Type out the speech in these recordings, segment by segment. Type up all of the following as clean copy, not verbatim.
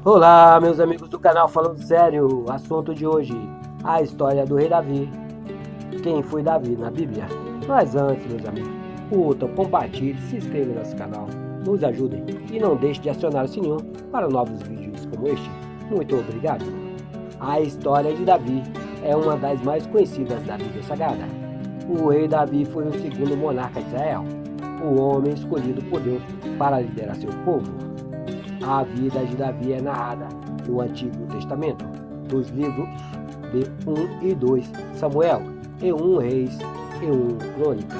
Olá, meus amigos do canal Falando Sério. Assunto de hoje: a história do rei Davi. Quem foi Davi na Bíblia? Mas antes, meus amigos, curtam, compartilhem, se inscrevam no nosso canal, nos ajudem e não deixe de acionar o sininho para novos vídeos como este. Muito obrigado. A história de Davi é uma das mais conhecidas da Bíblia Sagrada. O rei Davi foi o segundo monarca de Israel, o homem escolhido por Deus para liderar seu povo. A vida de Davi é narrada no Antigo Testamento, dos livros de 1 e 2 Samuel, e 1 Reis e 1 Crônica.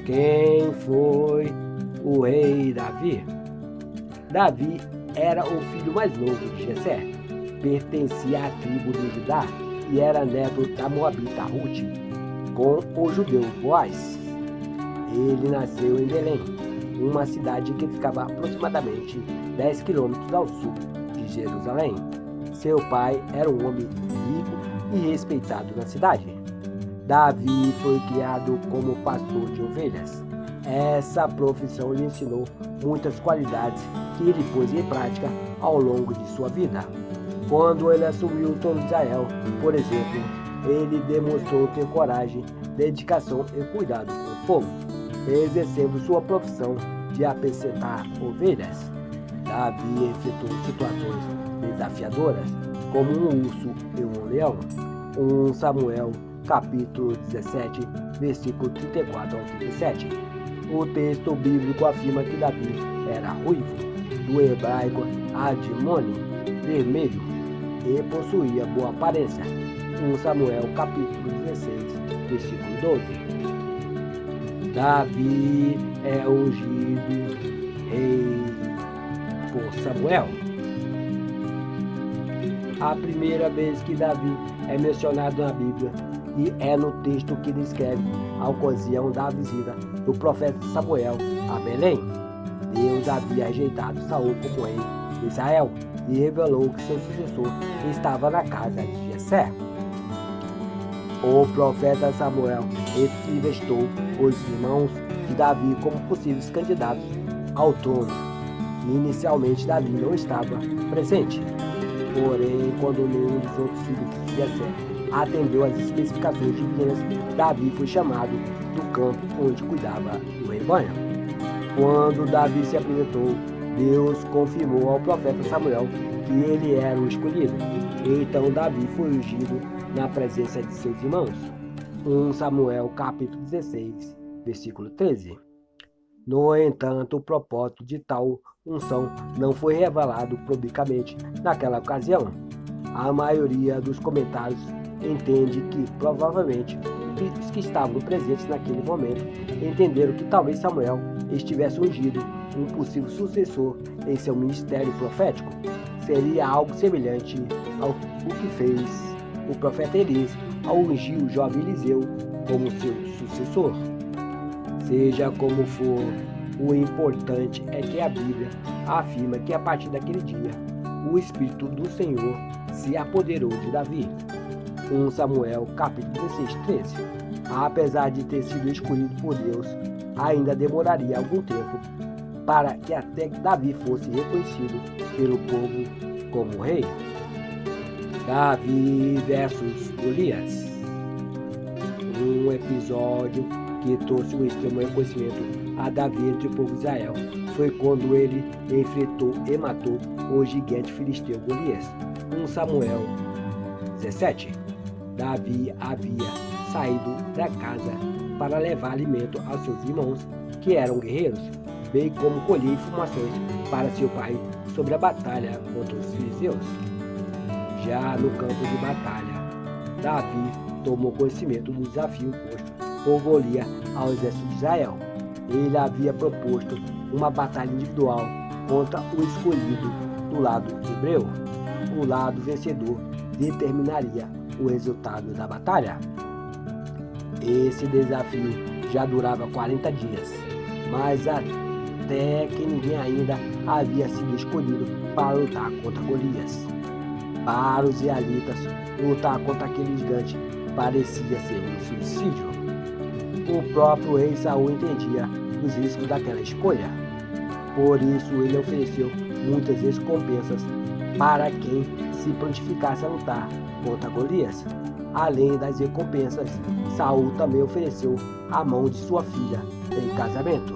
Quem foi o rei Davi? Davi era o filho mais novo de Jessé, pertencia à tribo de Judá e era neto da moabita Ruth, com o judeu Boaz. Ele nasceu em Belém, uma cidade que ficava aproximadamente 10 quilômetros ao sul de Jerusalém. Seu pai era um homem rico e respeitado na cidade. Davi foi criado como pastor de ovelhas. Essa profissão lhe ensinou muitas qualidades que ele pôs em prática ao longo de sua vida. Quando ele assumiu o trono de Israel, por exemplo, ele demonstrou ter coragem, dedicação e cuidado com o povo, exercendo sua profissão de apacentar ovelhas. Davi enfrentou situações desafiadoras, como um urso e um leão. 1 Samuel, capítulo 17, versículo 34 ao 37. O texto bíblico afirma que Davi era ruivo, do hebraico admone, vermelho, e possuía boa aparência. 1 Samuel, capítulo 16, versículo 12. Davi é ungido rei por Samuel. A primeira vez que Davi é mencionado na Bíblia e é no texto que descreve a ocasião da visita do profeta Samuel a Belém. Deus havia rejeitado Saul como rei de Israel e revelou que seu sucessor estava na casa de Jessé. O profeta Samuel entrevistou os irmãos de Davi como possíveis candidatos ao trono. Inicialmente, Davi não estava presente. Porém, quando nenhum dos outros filhos de Jessé atendeu às especificações divinas, Davi foi chamado do campo onde cuidava do rebanho. Quando Davi se apresentou, Deus confirmou ao profeta Samuel que ele era o escolhido. Então Davi foi ungido na presença de seus irmãos. 1 Samuel, capítulo 16, versículo 13. No entanto, o propósito de tal unção não foi revelado publicamente naquela ocasião. A maioria dos comentários entende que, provavelmente, os que estavam presentes naquele momento entenderam que talvez Samuel estivesse ungido um possível sucessor em seu ministério profético. Seria algo semelhante ao que fez o profeta Elias ao ungir o jovem Eliseu como seu sucessor. Seja como for, o importante é que a Bíblia afirma que a partir daquele dia, o Espírito do Senhor se apoderou de Davi. 1 Samuel, capítulo 16, 13. Apesar de ter sido escolhido por Deus, ainda demoraria algum tempo para que até Davi fosse reconhecido pelo povo como rei. Davi versus Golias. Um episódio que trouxe um extremo reconhecimento a Davi entre o povo de Israel foi quando ele enfrentou e matou o gigante filisteu Golias. 1 Samuel 17. Davi havia saído da casa para levar alimento aos seus irmãos, que eram guerreiros, bem como colher informações para seu pai sobre a batalha contra os filisteus. Já no campo de batalha, Davi tomou conhecimento do desafio posto por Golias ao exército de Israel. Ele havia proposto uma batalha individual contra o escolhido do lado hebreu. O lado vencedor determinaria o resultado da batalha. Esse desafio já durava 40 dias, mas até que ninguém ainda havia sido escolhido para lutar contra Golias. Para os israelitas, lutar contra aquele gigante parecia ser um suicídio. O próprio rei Saul entendia os riscos daquela escolha. Por isso ele ofereceu muitas recompensas para quem se prontificasse a lutar contra Golias. Além das recompensas, Saul também ofereceu a mão de sua filha em casamento.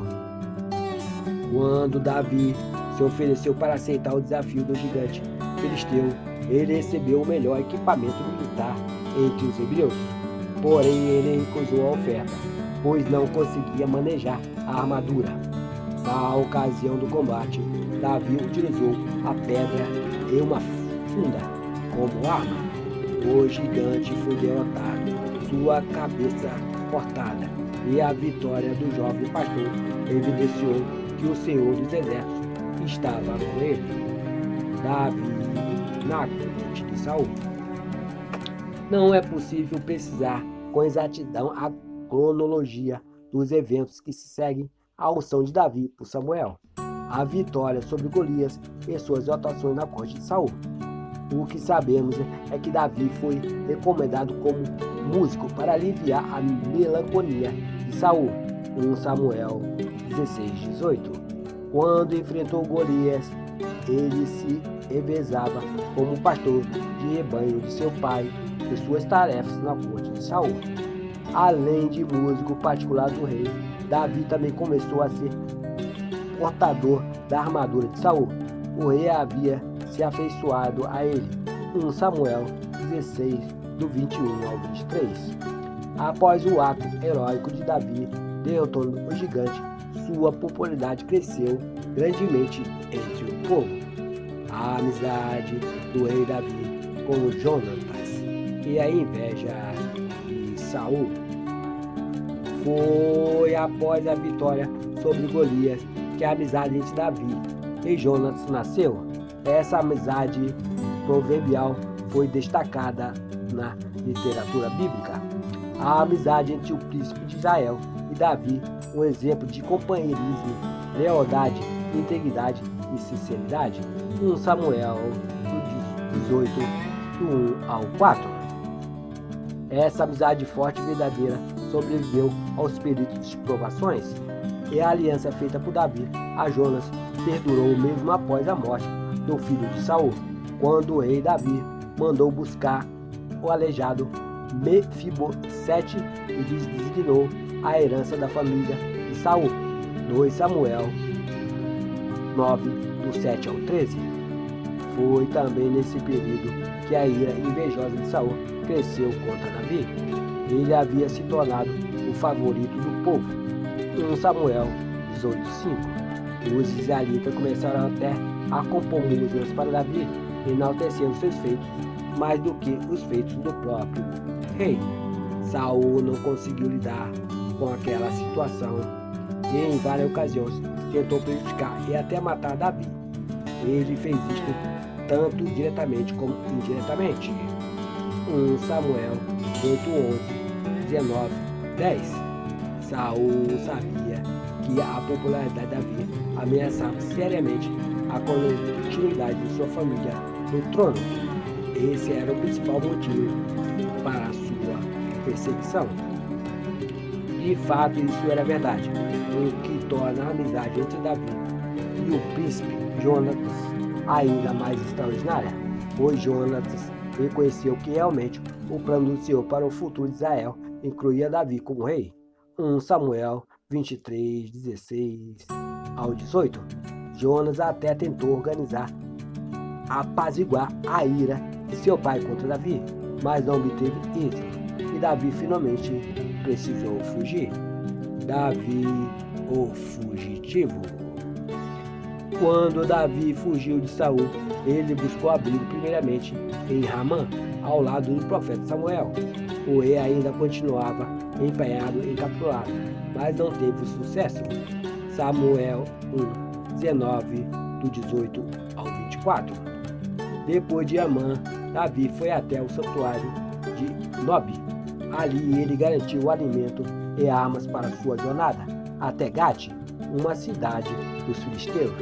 Quando Davi se ofereceu para aceitar o desafio do gigante filisteu, ele recebeu o melhor equipamento militar entre os hebreus. Porém, ele recusou a oferta, pois não conseguia manejar a armadura. Na ocasião do combate, Davi utilizou a pedra e uma funda como arma. O gigante foi derrotado, sua cabeça cortada, e a vitória do jovem pastor evidenciou que o Senhor dos Exércitos estava com ele. Davi na corte de Saul. Não é possível precisar com exatidão a cronologia dos eventos que se seguem à unção de Davi por Samuel, a vitória sobre Golias e suas atuações na corte de Saul. O que sabemos é que Davi foi recomendado como músico para aliviar a melancolia de Saul, 1 Samuel 16:18. Quando enfrentou Golias, ele se revezava como pastor de rebanho de seu pai e suas tarefas na corte de Saul. Além de músico particular do rei, Davi também começou a ser portador da armadura de Saul. O rei havia se afeiçoado a ele. 1 Samuel 16, do 21 ao 23. Após o ato heróico de Davi derrotando o gigante, sua popularidade cresceu grandemente entre o povo. A amizade do rei Davi com Jonatas e a inveja de Saul. Foi após a vitória sobre Golias que a amizade entre Davi e Jonatas nasceu. Essa amizade proverbial foi destacada na literatura bíblica. A amizade entre o príncipe de Israel e Davi, um exemplo de companheirismo, lealdade, integridade e sinceridade. 1 Samuel 18, do 1 ao 4. Essa amizade forte e verdadeira sobreviveu aos períodos de provações, e a aliança feita por Davi a Jonas perdurou mesmo após a morte do filho de Saul, quando o rei Davi mandou buscar o aleijado Mefibosete e designou a herança da família de Saul. 2 Samuel 9, do 7 ao 13. Foi também nesse período que a ira invejosa de Saul cresceu contra Davi. Ele havia se tornado o favorito do povo. 1 Samuel 18:5. Os israelitas começaram até a compor músicas para Davi, enaltecendo seus feitos mais do que os feitos do próprio rei. Saul não conseguiu lidar com aquela situação e em várias ocasiões tentou prejudicar e até matar Davi. Ele fez isto tanto diretamente como indiretamente. 1 Samuel 8:11, 19, 10. Saul sabia que a popularidade de Davi ameaçava seriamente a continuidade de sua família no trono. Esse era o principal motivo para a sua perseguição. De fato, isso era verdade, o que torna a amizade entre Davi e o príncipe Jonatas ainda mais extraordinária, pois Jonatas reconheceu que realmente o plano do Senhor para o futuro de Israel incluía Davi como rei. 1 Samuel 23, 16 ao 18. Jonas até tentou apaziguar a ira de seu pai contra Davi, mas não obteve êxito, e Davi finalmente precisou fugir. Davi, o fugitivo. Quando Davi fugiu de Saul, ele buscou abrigo primeiramente em Ramá, ao lado do profeta Samuel. O rei ainda continuava empenhado em capturá-lo, mas não teve sucesso. Samuel 1, 19, do 18 ao 24. Depois de Amã, Davi foi até o santuário de Nob. Ali ele garantiu o alimento e armas para sua jornada até Gate, uma cidade dos filisteus.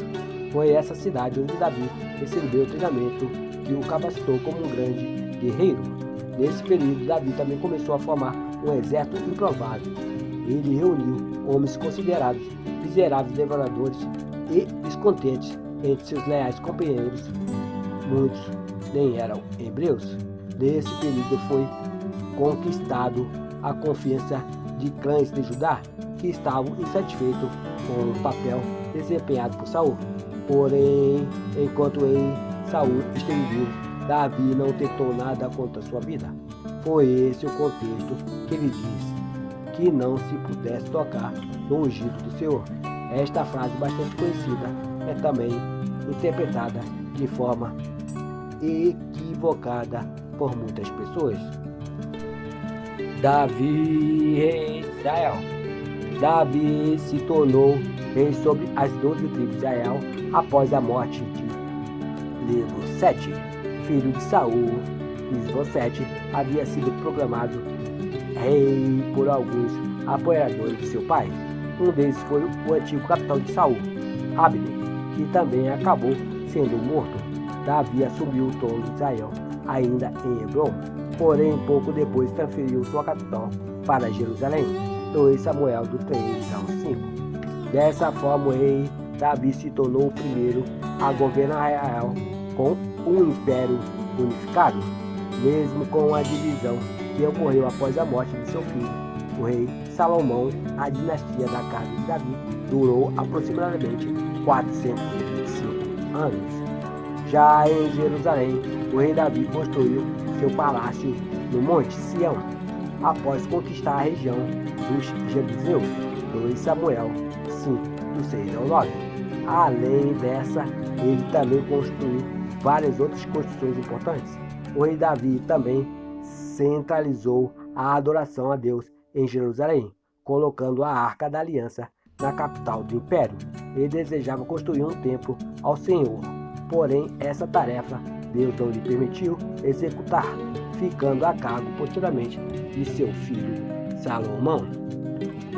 Foi essa cidade onde Davi recebeu o treinamento que o capacitou como um grande guerreiro. Nesse período, Davi também começou a formar um exército improvável. Ele reuniu homens considerados miseráveis, devoradores e descontentes entre seus leais companheiros, muitos nem eram hebreus. Nesse período foi conquistado a confiança de clãs de Judá, que estavam insatisfeitos com o papel desempenhado por Saul. Porém, enquanto Saul esteve vivo, Davi não tentou nada contra sua vida. Foi esse o contexto que ele diz que não se pudesse tocar no ungido do Senhor. Esta frase bastante conhecida é também interpretada de forma equivocada por muitas pessoas. Davi, rei de Israel. Davi se tornou rei sobre as 12 tribos de Israel após a morte de Isbossete, filho de Saul. Isbossete havia sido proclamado rei por alguns apoiadores de seu pai. Um deles foi o antigo capitão de Saul, Abner, que também acabou sendo morto. Davi assumiu o trono de Israel ainda em Hebrom, porém pouco depois transferiu sua capital para Jerusalém. 2 Samuel do 3 ao 5. Dessa forma, o rei Davi se tornou o primeiro a governar Israel com um império unificado, mesmo com a divisão que ocorreu após a morte de seu filho, o rei Salomão. A dinastia da casa de Davi durou aproximadamente 405 anos. Já em Jerusalém, o rei Davi construiu seu palácio no Monte Sião, após conquistar a região dos Jebuseus. 2 Samuel 5, do 6 ao 9. Além dessa, ele também construiu várias outras construções importantes. O rei Davi também centralizou a adoração a Deus em Jerusalém, colocando a Arca da Aliança na capital do império. Ele desejava construir um templo ao Senhor, porém essa tarefa Deus não lhe permitiu executar, ficando a cargo posteriormente de seu filho Salomão.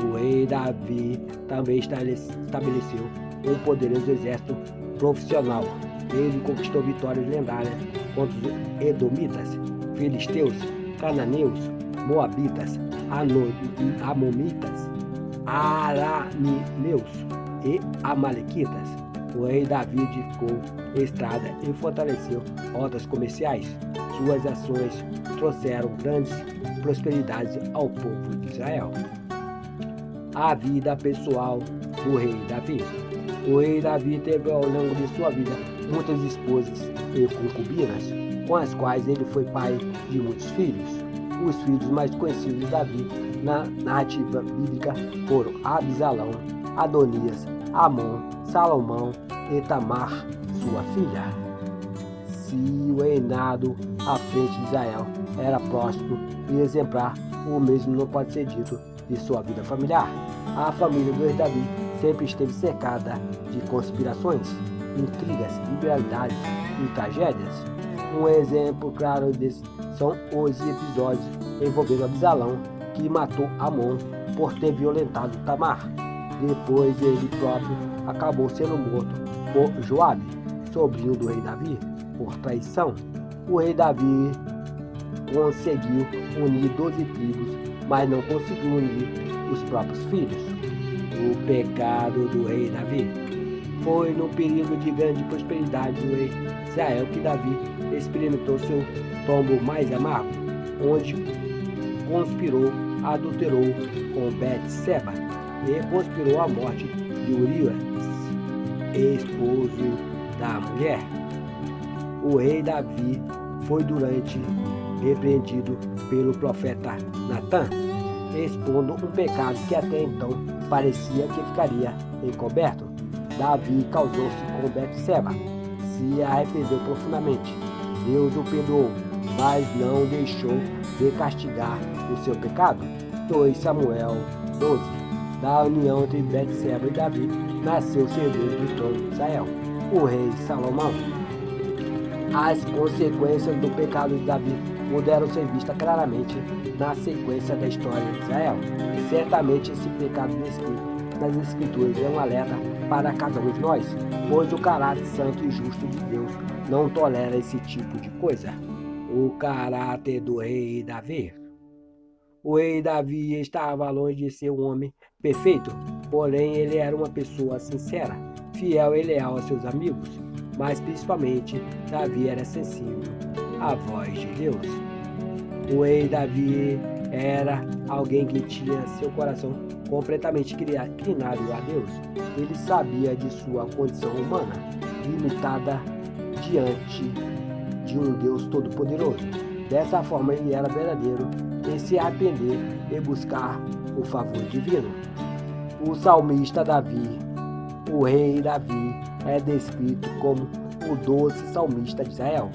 O rei Davi também estabeleceu um poderoso exército profissional. Ele conquistou vitórias lendárias contra os edomitas, filisteus, cananeus, moabitas, amonitas, arameus e amalequitas. O rei Davi edificou estradas e fortaleceu rotas comerciais. Suas ações trouxeram grandes prosperidades ao povo de Israel. A vida pessoal do rei Davi. O rei Davi teve ao longo de sua vida muitas esposas e concubinas, com as quais ele foi pai de muitos filhos. Os filhos mais conhecidos de Davi na narrativa bíblica foram Absalão, Adonias, Amon, Salomão e Tamar, sua filha. Se o reinado à frente de Israel era próspero e exemplar, o mesmo não pode ser dito de sua vida familiar. A família do rei Davi sempre esteve cercada de conspirações, intrigas, rivalidades e tragédias. Um exemplo claro desses são os episódios envolvendo Absalão, que matou Amon por ter violentado Tamar. Depois ele próprio acabou sendo morto por Joabe, sobrinho do rei Davi, por traição. O rei Davi conseguiu unir 12 tribos, mas não conseguiu unir os próprios filhos. O pecado do rei Davi. Foi no período de grande prosperidade do rei Israel que Davi experimentou seu tombo mais amargo, onde conspirou, adulterou com Betseba e conspirou a morte de Urias, esposo da mulher. O rei Davi foi durante repreendido pelo profeta Natã, expondo um pecado que até então parecia que ficaria encoberto. Davi causou-se com Betseba, se arrependeu profundamente. Deus o perdoou, mas não deixou de castigar o seu pecado. 2 Samuel 12. Da união entre Betseba e Davi nasceu o herdeiro do trono de Israel, o rei Salomão. As consequências do pecado de Davi puderam ser vistas claramente na sequência da história de Israel. Certamente esse pecado descrito nas Escrituras é um alerta para cada um de nós, pois o caráter santo e justo de Deus não tolera esse tipo de coisa. O caráter do rei Davi. O rei Davi estava longe de ser um homem perfeito, porém ele era uma pessoa sincera, fiel e leal aos seus amigos, mas principalmente Davi era sensível à voz de Deus. O rei Davi era alguém que tinha seu coração completamente inclinado a Deus. Ele sabia de sua condição humana, limitada diante de um Deus todo-poderoso. Dessa forma, ele era verdadeiro em se arrepender e buscar o favor divino. O salmista Davi, o rei Davi, é descrito como o doce salmista de Israel.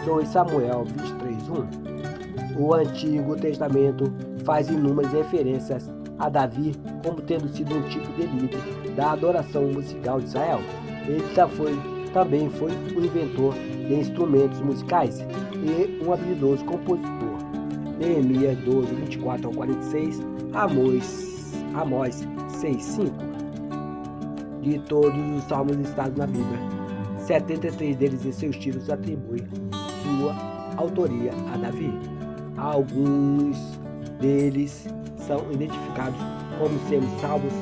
2 Samuel 23:1. O Antigo Testamento faz inúmeras referências a Davi como tendo sido um tipo de líder da adoração musical de Israel. Ele também foi o inventor de instrumentos musicais e um habilidoso compositor. Neemias 12:24-46, Amós 6:5. De todos os salmos listados na Bíblia, 73 deles em seus títulos atribuem sua autoria a Davi. Alguns deles são identificados como sendo salmos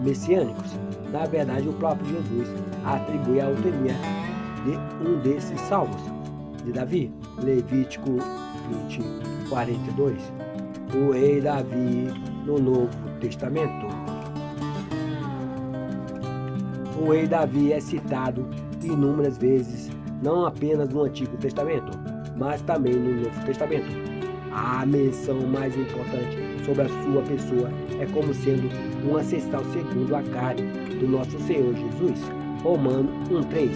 messiânicos. Na verdade, o próprio Jesus atribui a autoria de um desses salmos de Davi. Levítico 20:42. O rei Davi no Novo Testamento. O rei Davi é citado inúmeras vezes, não apenas no Antigo Testamento, mas também no Novo Testamento. A menção mais importante sobre a sua pessoa é como sendo um ancestral segundo a carne do nosso Senhor Jesus. Romanos 1:3.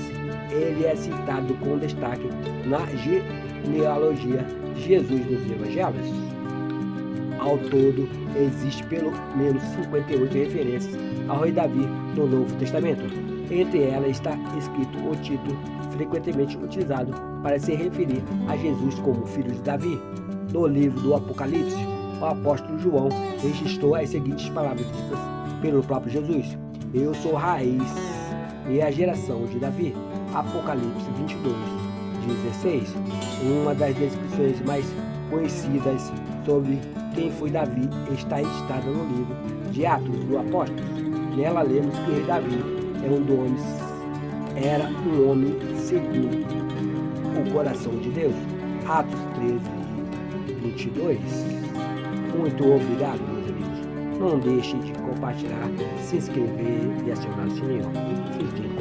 Ele é citado com destaque na genealogia de Jesus nos Evangelhos. Ao todo, existe pelo menos 58 referências ao rei Davi no Novo Testamento. Entre elas está escrito o título frequentemente utilizado para se referir a Jesus como filho de Davi. No livro do Apocalipse, o apóstolo João registrou as seguintes palavras ditas pelo próprio Jesus: Eu sou a raiz e a geração de Davi. Apocalipse 22:16. Uma das descrições mais conhecidas sobre quem foi Davi está registrada no livro de Atos dos Apóstolos. Nela lemos que o rei Davi era um homem segundo o coração de Deus. Atos 13:22. Muito obrigado, meus amigos. Não deixe de compartilhar, se inscrever e acionar o sininho. Fiquem